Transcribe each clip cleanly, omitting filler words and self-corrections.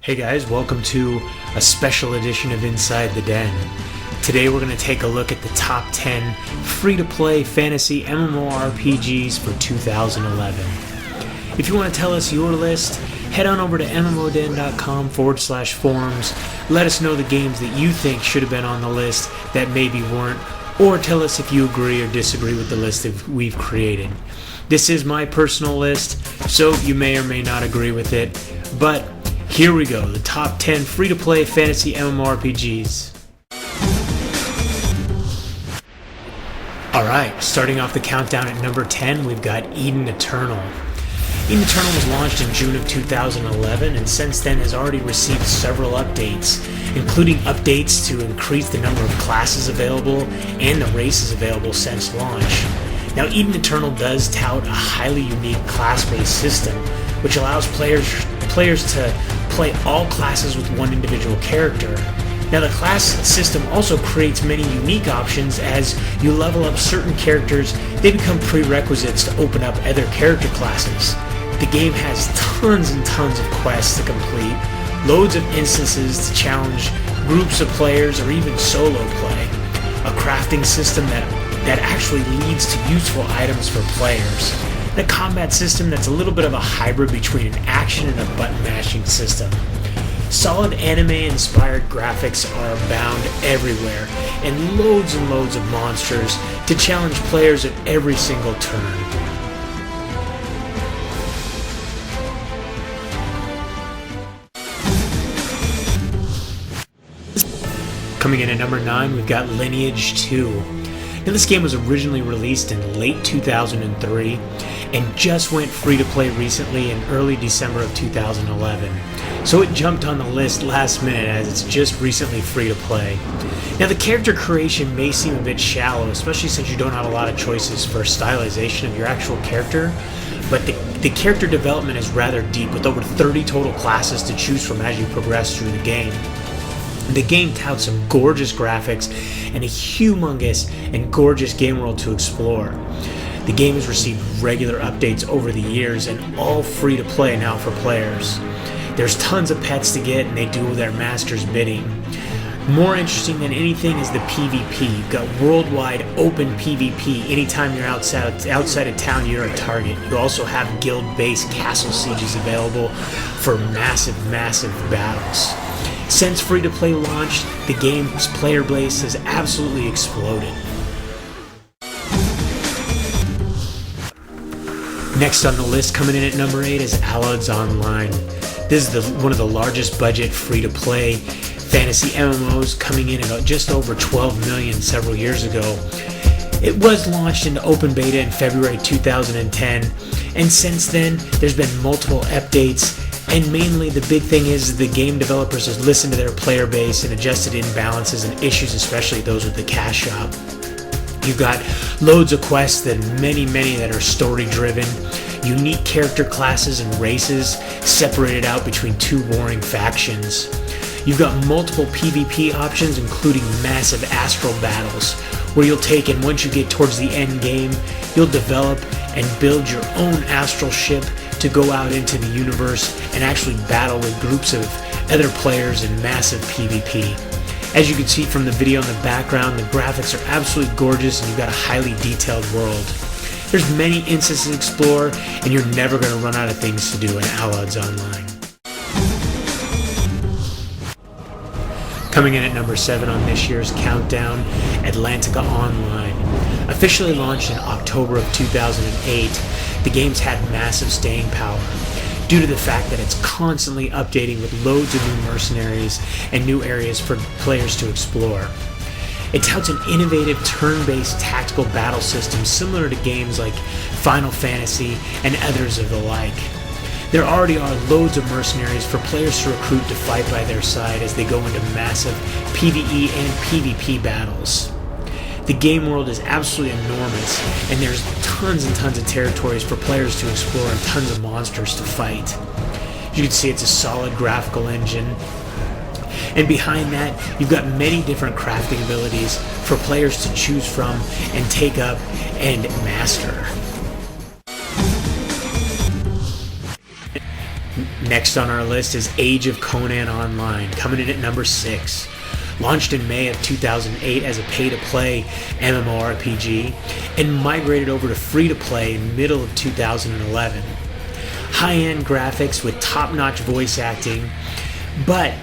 Hey guys, welcome to a special edition of Inside the Den. Today we're going to take a look at the top 10 free-to-play fantasy MMORPGs for 2011. If you want to tell us your list, head on over to MMODen.com/forums. Let us know the games that you think should have been on the list that maybe weren't, or tell us if you agree or disagree with the list that we've created. This is my personal list, so you may or may not agree with it, but here we go, the top 10 free-to-play fantasy MMORPGs. Alright, starting off the countdown at number 10, we've got Eden Eternal. Eden Eternal was launched in June of 2011 and since then has already received several updates, including updates to increase the number of classes available and the races available since launch. Now, Eden Eternal does tout a highly unique class-based system, which allows players to play all classes with one individual character. Now, the class system also creates many unique options. As you level up certain characters, they become prerequisites to open up other character classes. The game has tons and tons of quests to complete, loads of instances to challenge groups of players or even solo play, a crafting system that actually leads to useful items for players, and a combat system that's a little bit of a hybrid between an action and a button mashing system. Solid anime-inspired graphics are abound everywhere, and loads of monsters to challenge players at every single turn. Coming in at number 9, we've got Lineage II. Now, this game was originally released in late 2003 and just went free-to-play recently in early December of 2011. So it jumped on the list last minute as it's just recently free-to-play. Now, the character creation may seem a bit shallow, especially since you don't have a lot of choices for stylization of your actual character, but the character development is rather deep with over 30 total classes to choose from as you progress through the game. The game touts some gorgeous graphics and a humongous and gorgeous game world to explore. The game has received regular updates over the years and all free to play now for players. There's tons of pets to get and they do their master's bidding. More interesting than anything is the PvP. You've got worldwide open PvP. Anytime you're outside of town, you're a target. You also have guild-based castle sieges available for massive battles. Since free-to-play launched, the game's player base has absolutely exploded. Next on the list, coming in at number 8, is Atlantica Online. This is one of the largest budget free-to-play fantasy MMOs, coming in at just over 12 million several years ago. It was launched into open beta in February 2010, and since then, there's been multiple updates. And mainly the big thing is the game developers have listened to their player base and adjusted imbalances and issues, especially those with the cash shop. You've got loads of quests and many that are story driven, unique character classes and races separated out between two warring factions. You've got multiple PvP options, including massive astral battles, where you'll take, and once you get towards the end game, you'll develop and build your own astral ship to go out into the universe and actually battle with groups of other players in massive PvP. As you can see from the video in the background, the graphics are absolutely gorgeous and you've got a highly detailed world. There's many instances to explore and you're never going to run out of things to do in Atlantica Online. Coming in at number 7 on this year's countdown, Atlantica Online. Officially launched in October of 2008, the game's had massive staying power due to the fact that it's constantly updating with loads of new mercenaries and new areas for players to explore. It touts an innovative turn-based tactical battle system similar to games like Final Fantasy and others of the like. There already are loads of mercenaries for players to recruit to fight by their side as they go into massive PvE and PvP battles. The game world is absolutely enormous, and there's tons and tons of territories for players to explore and tons of monsters to fight. You can see it's a solid graphical engine, and behind that, you've got many different crafting abilities for players to choose from and take up and master. Next on our list is Age of Conan Online, coming in at number 6. Launched in May of 2008 as a pay-to-play MMORPG and migrated over to free-to-play in middle of 2011. High-end graphics with top-notch voice acting, but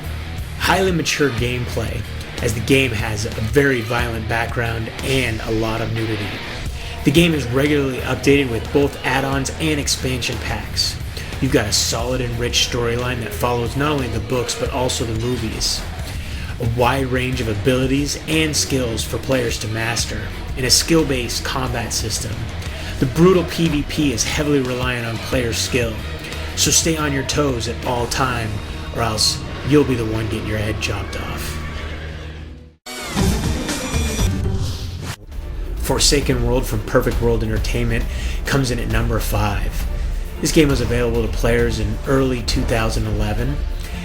highly mature gameplay, as the game has a very violent background and a lot of nudity. The game is regularly updated with both add-ons and expansion packs. You've got a solid and rich storyline that follows not only the books but also the movies. A wide range of abilities and skills for players to master, and a skill-based combat system. The brutal PvP is heavily reliant on player skill, so stay on your toes at all time, or else you'll be the one getting your head chopped off. Forsaken World from Perfect World Entertainment comes in at number 5. This game was available to players in early 2011,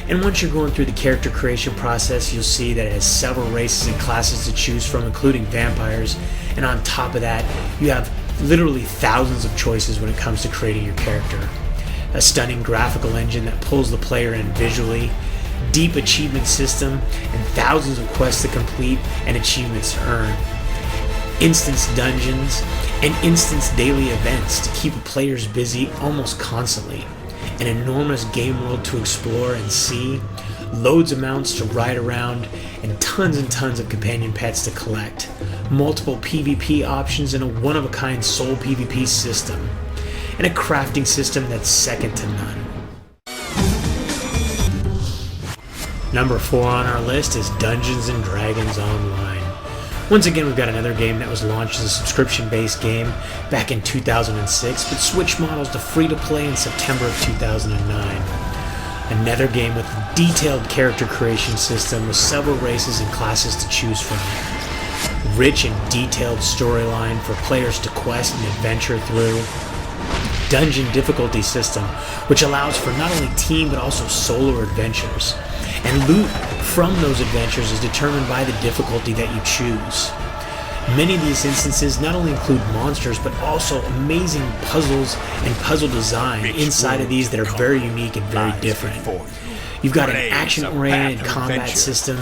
and once you're going through the character creation process, you'll see that it has several races and classes to choose from, including vampires, and on top of that, you have literally thousands of choices when it comes to creating your character. A stunning graphical engine that pulls the player in visually, deep achievement system, and thousands of quests to complete and achievements to earn. Instance dungeons and instance daily events to keep players busy almost constantly. An enormous game world to explore and see, loads of mounts to ride around, and tons of companion pets to collect. Multiple PvP options and a one-of-a-kind soul PvP system. And a crafting system that's second to none. Number 4 on our list is Dungeons & Dragons Online. Once again, we've got another game that was launched as a subscription-based game back in 2006, but switched models to free-to-play in September of 2009. Another game with a detailed character creation system with several races and classes to choose from. Rich and detailed storyline for players to quest and adventure through. Dungeon difficulty system, which allows for not only team but also solo adventures. And loot from those adventures is determined by the difficulty that you choose. Many of these instances not only include monsters, but also amazing puzzles and puzzle design inside of these that are very unique and very different. You've got an action-oriented combat system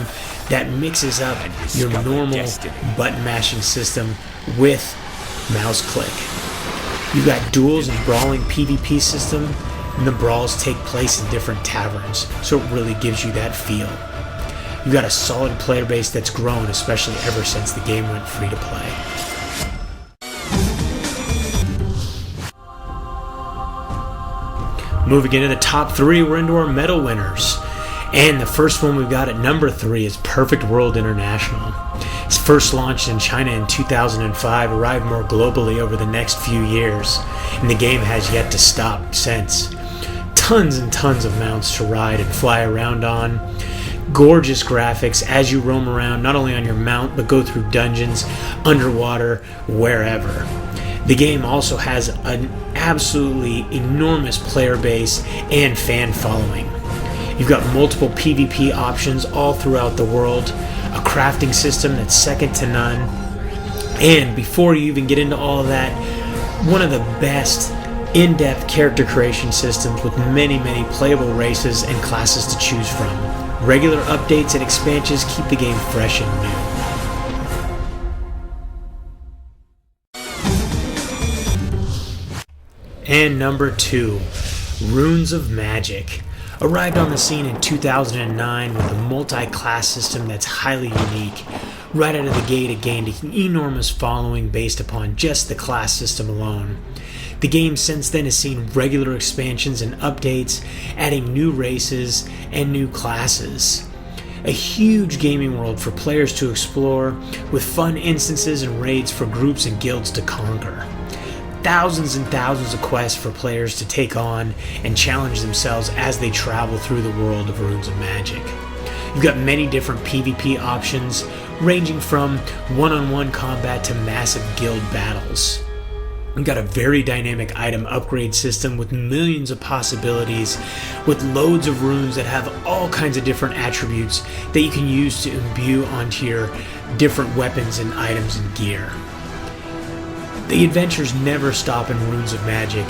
that mixes up your normal button-mashing system with mouse click. You've got duels and brawling PvP system, and the brawls take place in different taverns, so it really gives you that feel. You've got a solid player base that's grown, especially ever since the game went free to play. Moving into the top 3, we're into our medal winners. And the first one we've got at number 3 is Perfect World International. It's first launched in China in 2005, arrived more globally over the next few years, and the game has yet to stop since. Tons and tons of mounts to ride and fly around on. Gorgeous graphics as you roam around, not only on your mount, but go through dungeons, underwater, wherever. The game also has an absolutely enormous player base and fan following. You've got multiple PvP options all throughout the world, a crafting system that's second to none, and before you even get into all of that, one of the best in-depth character creation systems with many playable races and classes to choose from. Regular updates and expansions keep the game fresh and new. And number 2, Runes of Magic. Arrived on the scene in 2009 with a multi-class system that's highly unique. Right out of the gate, it gained an enormous following based upon just the class system alone. The game since then has seen regular expansions and updates, adding new races and new classes. A huge gaming world for players to explore, with fun instances and raids for groups and guilds to conquer. Thousands and thousands of quests for players to take on and challenge themselves as they travel through the world of Runes of Magic. You've got many different PvP options, ranging from one-on-one combat to massive guild battles. You've got a very dynamic item upgrade system with millions of possibilities, with loads of runes that have all kinds of different attributes that you can use to imbue onto your different weapons and items and gear. The adventures never stop in Runes of Magic,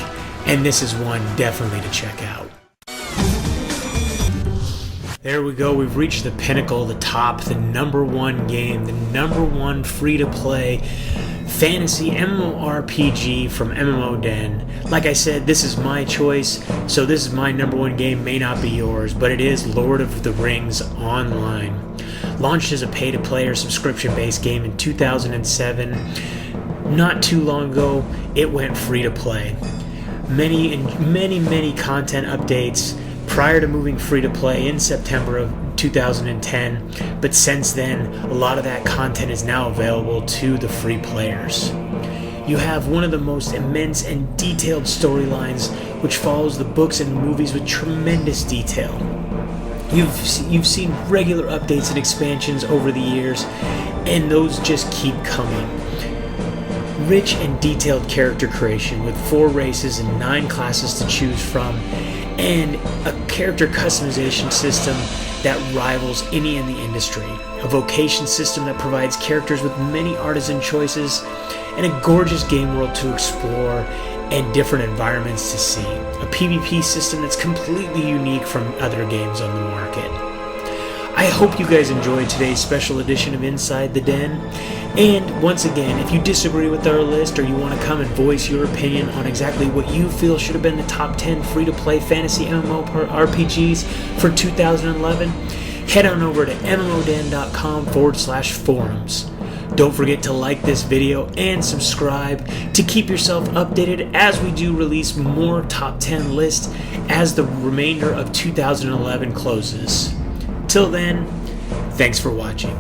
and this is one definitely to check out. There we go. We've reached the pinnacle, the top, the number one game, the number one free-to-play fantasy MMORPG from MMODen. Like I said, this is my choice, so this is my number one game. May not be yours, but it is Lord of the Rings Online. Launched as a pay-to-play or subscription-based game in 2007. Not too long ago, it went free-to-play. Many content updates prior to moving free-to-play in September of 2010, but since then, a lot of that content is now available to the free players. You have one of the most immense and detailed storylines, which follows the books and movies with tremendous detail. You've seen regular updates and expansions over the years, and those just keep coming. Rich and detailed character creation with 4 races and 9 classes to choose from, and a character customization system that rivals any in the industry. A vocation system that provides characters with many artisan choices, and a gorgeous game world to explore and different environments to see. A PvP system that's completely unique from other games on the market. I hope you guys enjoyed today's special edition of Inside the Den. And once again, if you disagree with our list or you want to come and voice your opinion on exactly what you feel should have been the top 10 free-to-play fantasy MMORPGs for 2011, head on over to MMODen.com/forums. Don't forget to like this video and subscribe to keep yourself updated as we do release more top 10 lists as the remainder of 2011 closes. Till then, thanks for watching.